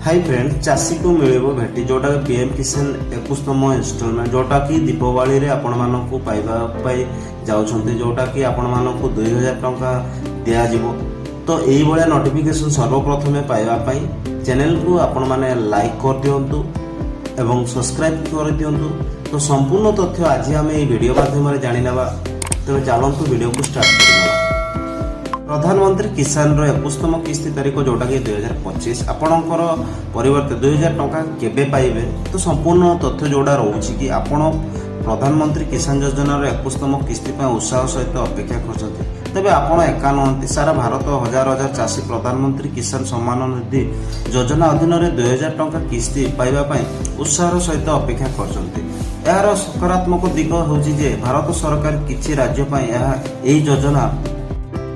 High friend चाषी को मिल भेटी जोटा पीएम किसान 21तम इनस्टॉलमेंट जोटा कि दीपावली रे आपण मानकु पाइबा पई जाउछन्ते जोटा कि आपण मानकु 2000 टंका दिया जिवो। तो एई भलिया नोटिफिकेशन सर्वप्रथमे पाइबा पई चैनल को आपण माने लाइक कर दियंतु एवं सब्सक्राइब कर दियंतु। तो संपूर्ण तथ्य आज हम एई वीडियो माध्यम रे जानि नेबा। तबे चलंतु वीडियो को स्टार्ट करिबा। प्रधानमंत्री किसान रो 21तम किस्ती तारीख जोटा कि 2025 आपणकर परिवर्ते 2000 टंका केबे पाइबे। तो संपूर्ण तथ्य जोड़ा रोची कि आपण प्रधानमंत्री किसान योजना रो 21तम किस्ती पे उत्साह सहित अपेक्षा करछन्ते। तबे आपण एका नहंती सारा भारत हजार हजार चाषी प्रधानमंत्री किसान सम्मान निधि योजना अधीन रे 2000 टंका किस्ती पाइबा पई उत्साह सहित अपेक्षा करछन्ते। यार सकारात्मक दिग होची जे भारत सरकार किछि राज्य पई एही योजना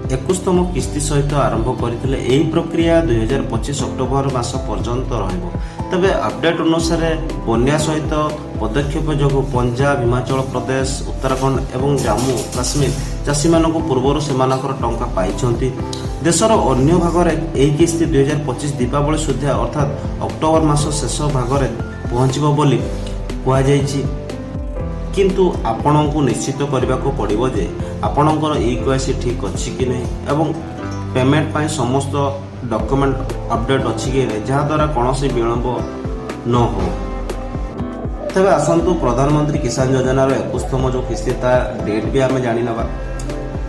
21तम किस्ती सहित आरंभ करथिले। एही प्रक्रिया 2025 अक्टोबर मास पर्यंत रहइबो। तबे अपडेट अनुसार बन्या सहित पदक्षेप जोगु पंजाब, हिमाचल प्रदेश, उत्तराखंड एवं जम्मू काश्मीर चाषी मानक पूर्वर सेमानकर टंका पाइछन्ति। देशर अन्य भागरे एही किस्ती 2025 दीपावली सुधा अर्थात अक्टोबर मास शेष भागरे पहुंचबो बोली कुहा जायछि। किंतु आपण को निश्चित करने को पड़ो जे आपणकर इक्वासी ठीक अच्छी कि नहीं एवं पेमेंट पाई समस्त डॉक्यूमेंट अपडेट अच्छी कि नहीं जहाद्वारा कौन सी विलंब न हो। तबे आसतु प्रधानमंत्री किसान योजना 21तम जो किस्ती ता डेट भी आम जानी नवा।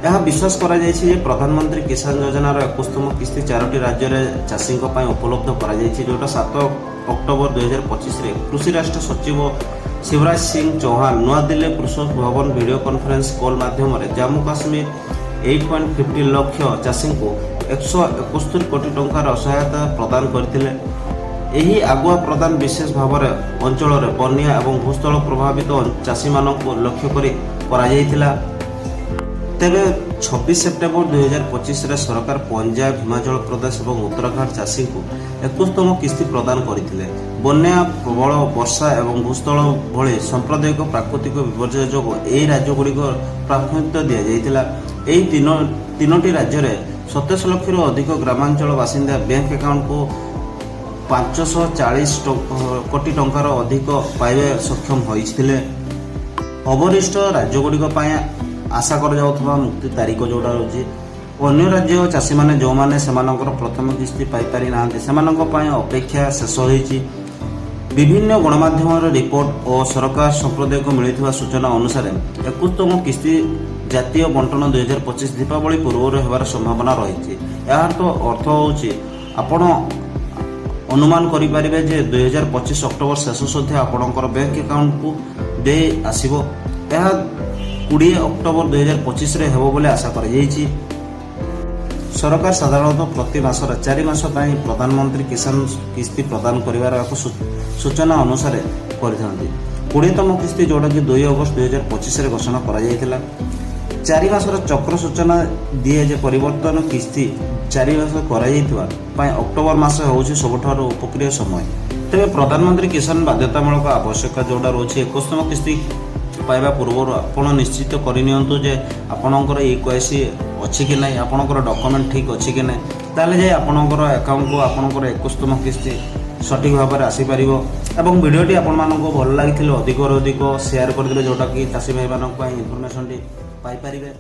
यह विश्वास करा जायछि जे प्रधानमंत्री किसान योजना 21तम किस्ती 4टी राज्य रे चाषी उपलब्ध करा जायछि। जोटा 7 अक्टोबर 2025 रे कृषि राष्ट्र सचिव शिवराज सिंह चौहान नवा दिल्ली कृषक भवन वीडियो कॉन्फ्रेंस कॉल माध्यम जम्मू काश्मीर 8.50 लाख चाषी को 171 कोटी टंकार सहायता प्रदान करथिले। एही आगुआ प्रदान विशेष भाव अंचल बन्या और भूस्खलन प्रभावित चाषी मानक लक्ष्य करी करा जायतिला। तेबे 26 सेप्टेम्बर 2025 रे सरकार पंजाब, हिमाचल प्रदेश और उत्तराखंड चाषी को 21तम किस्ती प्रदान करथिले। बन्या, प्रबल वर्षा और भूस्खलन भली सांप्रदायिक प्राकृतिक विपर्यय जोगु एही राज्यगुड़िक प्राथमिकता दिया जायतिला। एही तीनोटी राज्य रे 27 लाख अधिक ग्रामांचल बासिंदा बैंक अकाउंट को 540 कोटी टंकार अधिक पाइबे सक्षम होइथिले। अवरिष्ठ राज्यगुड़िक पय आशा कर जाउथबा मुक्ति तारीख जोड़ा रोची अन्य राज्य चाषी माने जो माने सेमानकर प्रथम किस्ती पाई पारि नांते सेमानक पय अपेक्षा शेष होईची। विभिन्न गणमाध्यम रिपोर्ट और सरकार संप्रदाय को मिलिथिबा सूचना अनुसार 21तम किस्ती जातीय बंटन 2025 दीपावली पूर्व हेबार संभावना रही। यार तो अर्थ होची आपण अनुमान करि परिबे जे 2025 अक्टोबर शेष सुधा आपणकर बैंक अकाउंट को दे आसीबो। यह 20 अक्टोबर 2025 रे हेबो बोले आशा कर जायछि। सरकार साधारणतः प्रति मास 4 मास पई प्रधानमंत्री किसान किस्ती प्रदान करिवार एक सूचना अनुसार करथांती। 20तम किस्ती जोटा कि 2 अगस्त 2025 रे घोषणा करा जायतिला। 4 मासर चक्र सूचना दिए जे परिवर्तन किस्ती 4 मास करा जायतिबा पई अक्टोबर मास होउछि सबठारो उपक्रिय समय। तबे प्रधानमंत्री किसान बाध्यतामूलक आवश्यकता जोड़ा रोछि 21तम किस्ती पाइबा पूर्व आपण निश्चित करनियंतु जे आपणकर इक्वासी अच्छी कि नहीं, आपणकर डॉक्यूमेंट ठीक अच्छी कि नहीं, ताले जे आपणकर अकाउंट को आपणकर 21तम किस्ती सठिक भाव में आसी पारिबो। एवं वीडियोटी आपण मानको भल लागिथिले अधिक अधिक शेयर कर दिले जोटा कि चाषी भाई मानक पई इन्फॉर्मेशन टी पाई परिबे।